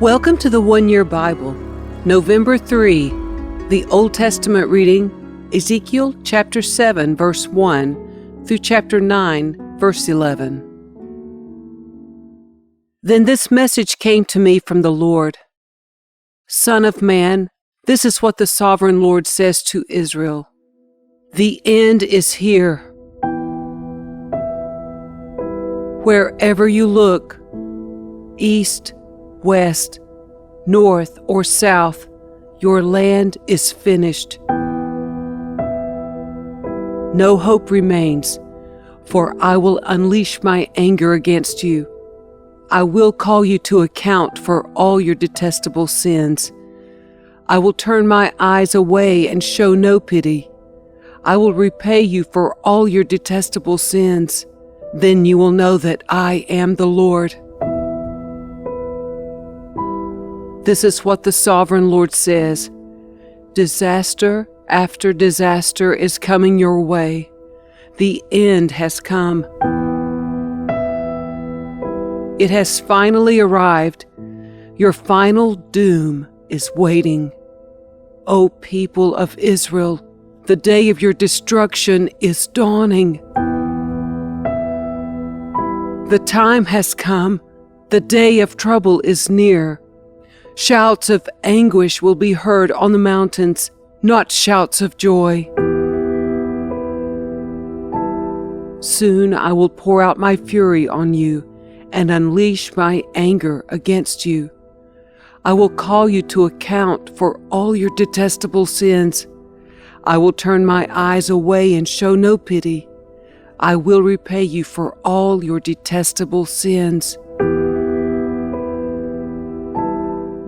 Welcome to the One Year Bible, November 3, the Old Testament reading, Ezekiel chapter 7, verse 1 through chapter 9, verse 11. Then this message came to me from the Lord. Son of man, this is what the sovereign Lord says to Israel. The end is here. Wherever you look, east, west, north, or south, your land is finished. No hope remains, for I will unleash my anger against you. I will call you to account for all your detestable sins. I will turn my eyes away and show no pity. I will repay you for all your detestable sins. Then you will know that I am the Lord. This is what the sovereign Lord says. Disaster after disaster is coming your way. The end has come. It has finally arrived. Your final doom is waiting. O people of Israel, the day of your destruction is dawning. The time has come. The day of trouble is near. Shouts of anguish will be heard on the mountains, not shouts of joy. Soon I will pour out my fury on you and unleash my anger against you. I will call you to account for all your detestable sins. I will turn my eyes away and show no pity. I will repay you for all your detestable sins.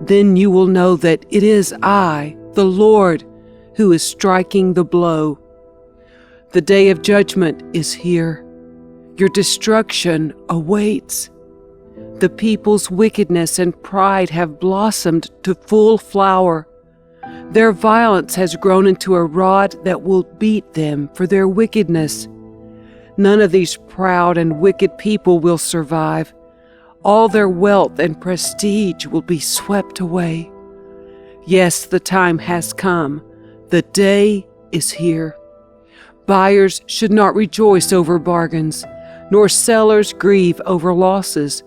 Then you will know that it is I, the Lord, who is striking the blow. The day of judgment is here. Your destruction awaits. The people's wickedness and pride have blossomed to full flower. Their violence has grown into a rod that will beat them for their wickedness. None of these proud and wicked people will survive. All their wealth and prestige will be swept away. Yes, the time has come. The day is here. Buyers should not rejoice over bargains, nor sellers grieve over losses,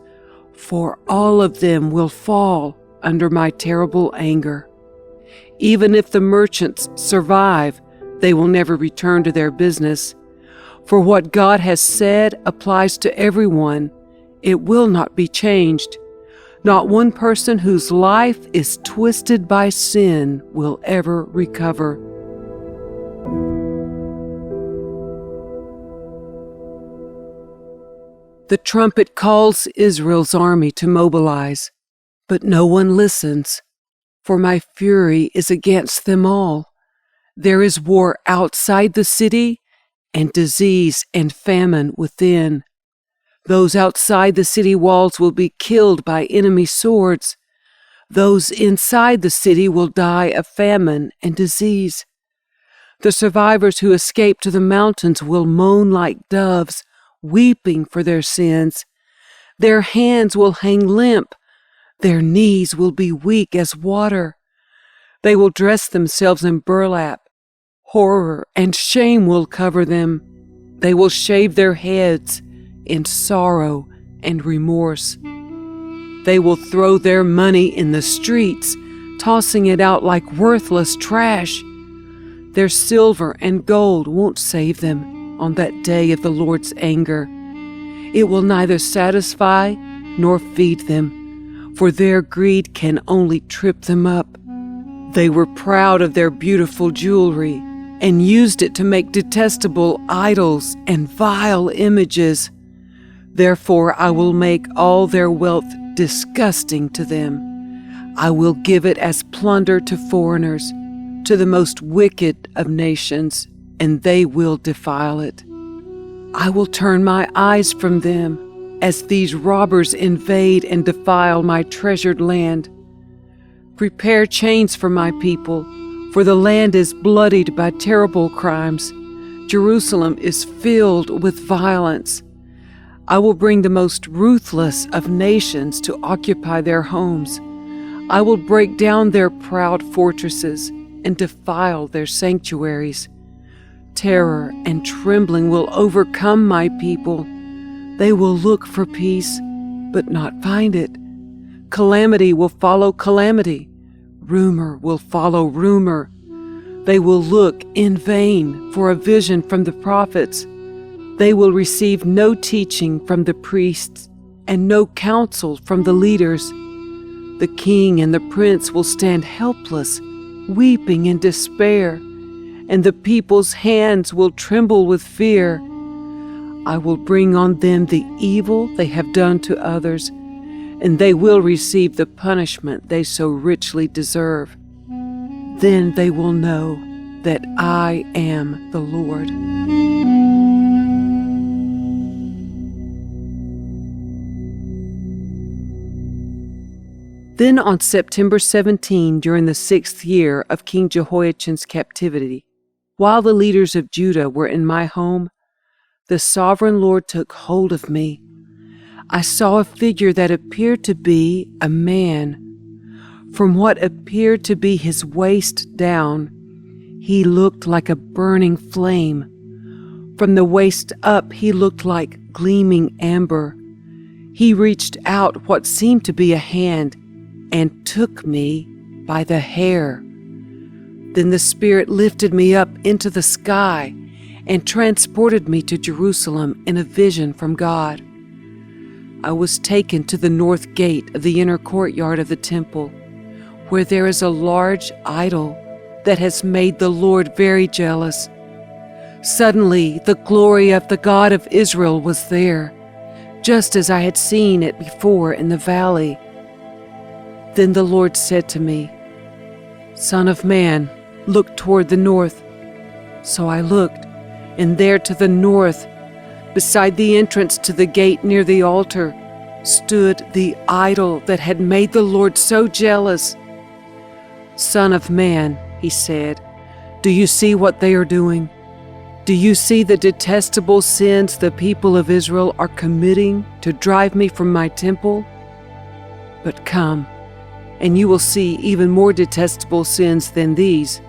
for all of them will fall under my terrible anger. Even if the merchants survive, they will never return to their business. For what God has said applies to everyone. It will not be changed. Not one person whose life is twisted by sin will ever recover. The trumpet calls Israel's army to mobilize, but no one listens, for my fury is against them all. There is war outside the city, and disease and famine within. Those outside the city walls will be killed by enemy swords. Those inside the city will die of famine and disease. The survivors who escape to the mountains will moan like doves, weeping for their sins. Their hands will hang limp. Their knees will be weak as water. They will dress themselves in burlap. Horror and shame will cover them. They will shave their heads in sorrow and remorse. They will throw their money in the streets, tossing it out like worthless trash. Their silver and gold won't save them on that day of the Lord's anger. It will neither satisfy nor feed them, for their greed can only trip them up. They were proud of their beautiful jewelry and used it to make detestable idols and vile images. Therefore I will make all their wealth disgusting to them. I will give it as plunder to foreigners, to the most wicked of nations, and they will defile it. I will turn my eyes from them as these robbers invade and defile my treasured land. Prepare chains for my people, for the land is bloodied by terrible crimes. Jerusalem is filled with violence. I will bring the most ruthless of nations to occupy their homes. I will break down their proud fortresses and defile their sanctuaries. Terror and trembling will overcome my people. They will look for peace, but not find it. Calamity will follow calamity. Rumor will follow rumor. They will look in vain for a vision from the prophets. They will receive no teaching from the priests and no counsel from the leaders. The king and the prince will stand helpless, weeping in despair, and the people's hands will tremble with fear. I will bring on them the evil they have done to others, and they will receive the punishment they so richly deserve. Then they will know that I am the Lord. Then on September 17, during the 6th year of King Jehoiachin's captivity, while the leaders of Judah were in my home, the sovereign Lord took hold of me. I saw a figure that appeared to be a man. From what appeared to be his waist down, he looked like a burning flame. From the waist up, he looked like gleaming amber. He reached out what seemed to be a hand and took me by the hair. Then the Spirit lifted me up into the sky and transported me to Jerusalem in a vision from God. I was taken to the north gate of the inner courtyard of the temple, where there is a large idol that has made the Lord very jealous. Suddenly, the glory of the God of Israel was there, just as I had seen it before in the valley. Then the Lord said to me, "Son of man, look toward the north." So I looked, and there to the north, beside the entrance to the gate near the altar, stood the idol that had made the Lord so jealous. "Son of man," he said, "do you see what they are doing? Do you see the detestable sins the people of Israel are committing to drive me from my temple? But come, and you will see even more detestable sins than these."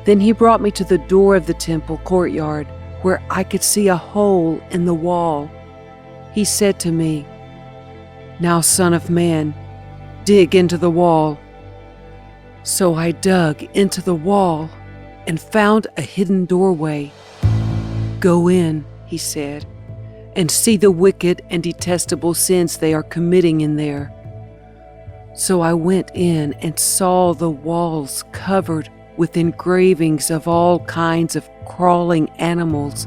Then he brought me to the door of the temple courtyard, where I could see a hole in the wall. He said to me, "Now, son of man, dig into the wall." So I dug into the wall and found a hidden doorway. "Go in," he said, "and see the wicked and detestable sins they are committing in there." So I went in and saw the walls covered with engravings of all kinds of crawling animals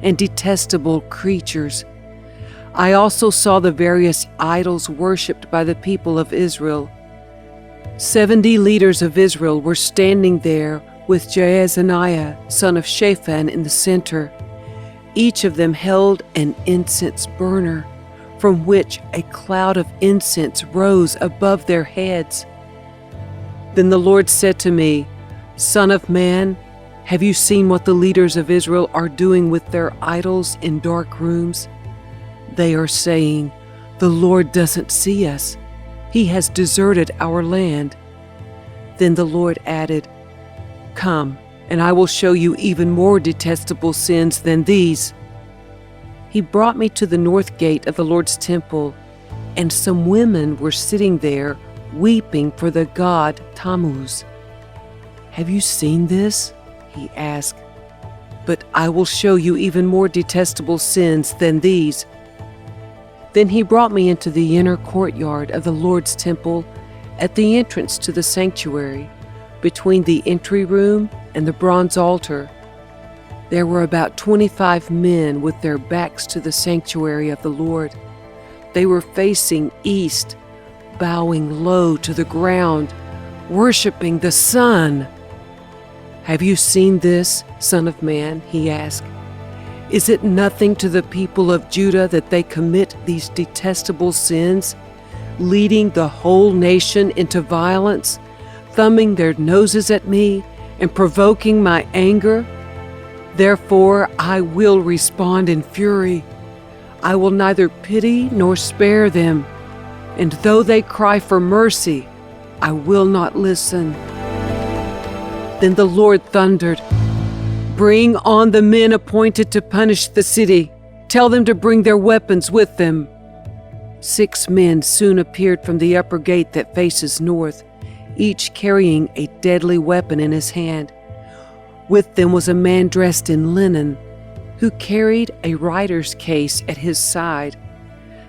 and detestable creatures. I also saw the various idols worshipped by the people of Israel. 70 leaders of Israel were standing there with Jaazaniah, son of Shaphan, in the center. Each of them held an incense burner, from which a cloud of incense rose above their heads. Then the Lord said to me, "Son of man, have you seen what the leaders of Israel are doing with their idols in dark rooms? They are saying, 'The Lord doesn't see us. He has deserted our land.'" Then the Lord added, "Come, and I will show you even more detestable sins than these." He brought me to the north gate of the Lord's temple, and some women were sitting there weeping for the god Tammuz. "Have you seen this?" he asked. "But I will show you even more detestable sins than these." Then he brought me into the inner courtyard of the Lord's temple at the entrance to the sanctuary, between the entry room and the bronze altar. There were about 25 men with their backs to the sanctuary of the Lord. They were facing east, bowing low to the ground, worshiping the sun. "Have you seen this, Son of Man?" he asked. "Is it nothing to the people of Judah that they commit these detestable sins, leading the whole nation into violence, thumbing their noses at me, and provoking my anger? Therefore I will respond in fury. I will neither pity nor spare them. And though they cry for mercy, I will not listen." Then the Lord thundered, "Bring on the men appointed to punish the city. Tell them to bring their weapons with them." 6 men soon appeared from the upper gate that faces north, each carrying a deadly weapon in his hand. With them was a man dressed in linen, who carried a writer's case at his side.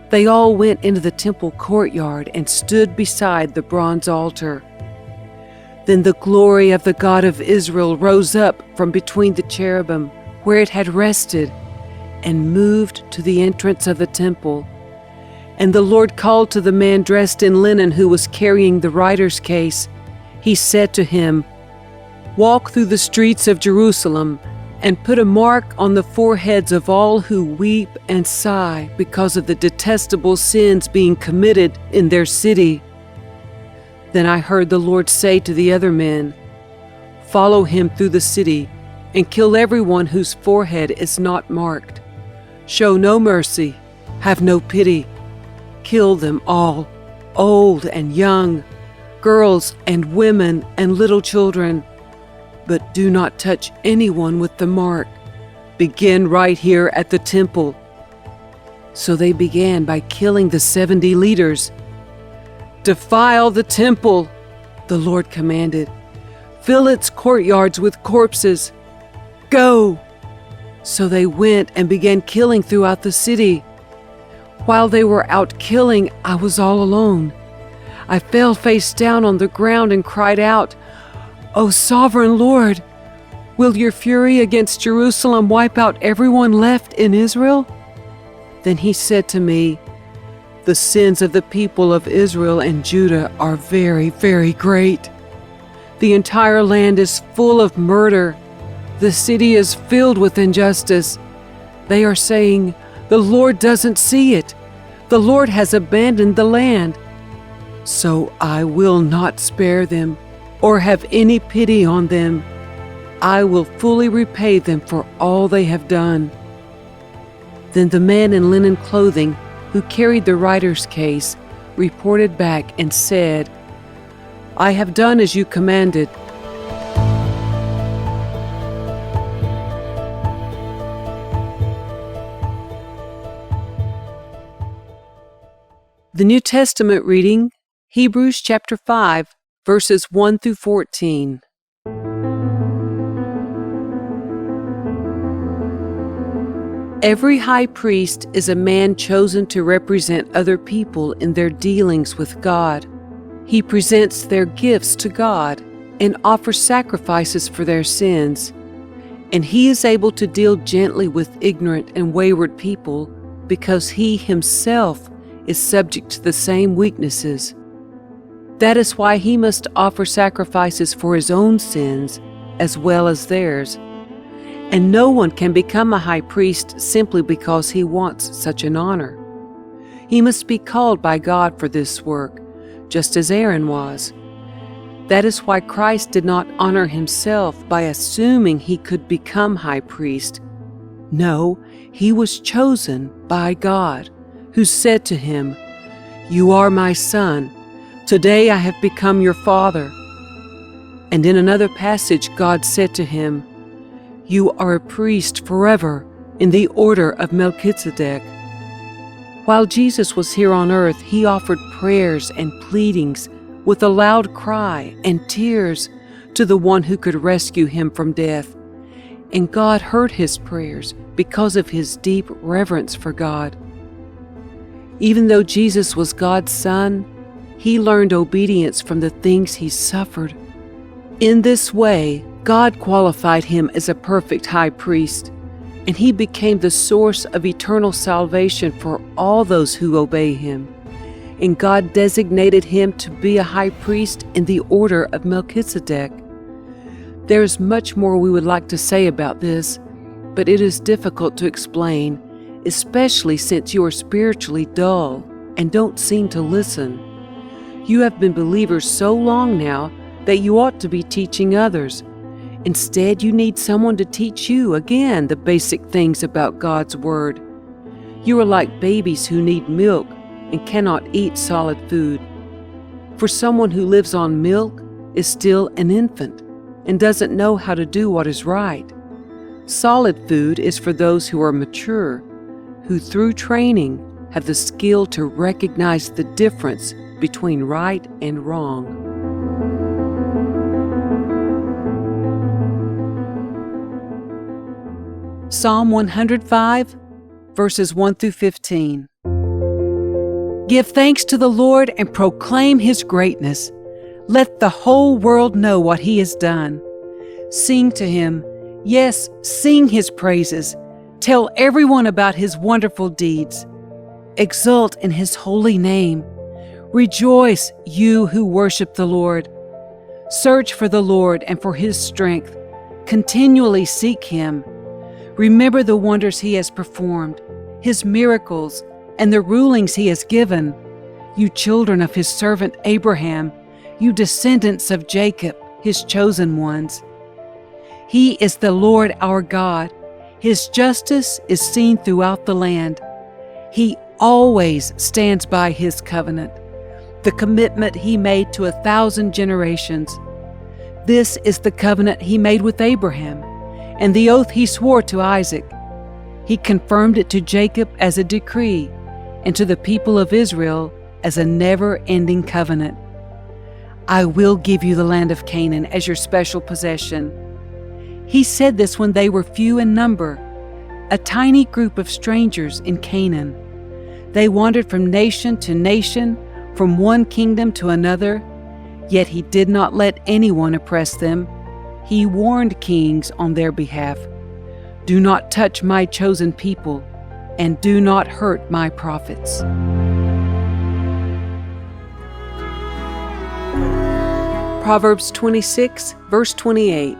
They all went into the temple courtyard and stood beside the bronze altar. Then the glory of the God of Israel rose up from between the cherubim where it had rested and moved to the entrance of the temple. And the Lord called to the man dressed in linen who was carrying the writer's case. He said to him, "Walk through the streets of Jerusalem and put a mark on the foreheads of all who weep and sigh because of the detestable sins being committed in their city." Then I heard the Lord say to the other men, "Follow him through the city and kill everyone whose forehead is not marked. Show no mercy, have no pity. Kill them all, old and young, girls and women and little children. But do not touch anyone with the mark. Begin right here at the temple." So they began by killing the 70 leaders. "Defile the temple," the Lord commanded. "Fill its courtyards with corpses. Go!" So they went and began killing throughout the city. While they were out killing, I was all alone. I fell face down on the ground and cried out, "O sovereign Lord, will your fury against Jerusalem wipe out everyone left in Israel?" Then he said to me, "The sins of the people of Israel and Judah are very, very great. The entire land is full of murder. The city is filled with injustice. They are saying, 'The Lord doesn't see it. The Lord has abandoned the land.' So I will not spare them or have any pity on them. I will fully repay them for all they have done." Then the man in linen clothing who carried the writer's case reported back and said, "I have done as you commanded." The New Testament reading, Hebrews chapter 5, verses 1 through 14. Every high priest is a man chosen to represent other people in their dealings with God. He presents their gifts to God and offers sacrifices for their sins. And he is able to deal gently with ignorant and wayward people because he himself is subject to the same weaknesses. That is why he must offer sacrifices for his own sins as well as theirs. And no one can become a high priest simply because he wants such an honor. He must be called by God for this work, just as Aaron was. That is why Christ did not honor himself by assuming he could become high priest. No, he was chosen by God, who said to him, "You are my son. Today I have become your father." And in another passage, God said to him, "You are a priest forever in the order of Melchizedek." While Jesus was here on earth, he offered prayers and pleadings with a loud cry and tears to the one who could rescue him from death. And God heard his prayers because of his deep reverence for God. Even though Jesus was God's son, he learned obedience from the things he suffered. In this way, God qualified him as a perfect high priest, and he became the source of eternal salvation for all those who obey him. And God designated him to be a high priest in the order of Melchizedek. There is much more we would like to say about this, but it is difficult to explain, especially since you are spiritually dull and don't seem to listen. You have been believers so long now that you ought to be teaching others. Instead, you need someone to teach you again the basic things about God's Word. You are like babies who need milk and cannot eat solid food. For someone who lives on milk is still an infant and doesn't know how to do what is right. Solid food is for those who are mature, who through training have the skill to recognize the difference between right and wrong. Psalm 105, verses 1 through 15. Give thanks to the Lord and proclaim His greatness. Let the whole world know what He has done. Sing to Him, yes, sing His praises. Tell everyone about His wonderful deeds. Exult in His holy name. Rejoice, you who worship the Lord. Search for the Lord and for His strength. Continually seek Him. Remember the wonders He has performed, His miracles, and the rulings He has given. You children of His servant Abraham, you descendants of Jacob, His chosen ones. He is the Lord our God. His justice is seen throughout the land. He always stands by His covenant, the commitment He made to 1,000 generations. This is the covenant He made with Abraham, and the oath He swore to Isaac. He confirmed it to Jacob as a decree, and to the people of Israel as a never-ending covenant. I will give you the land of Canaan as your special possession. He said this when they were few in number, a tiny group of strangers in Canaan. They wandered from nation to nation, from one kingdom to another, yet He did not let anyone oppress them. He warned kings on their behalf. Do not touch my chosen people, and do not hurt my prophets. Proverbs 26, verse 28.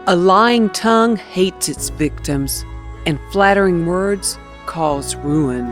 A lying tongue hates its victims, and flattering words cause ruin.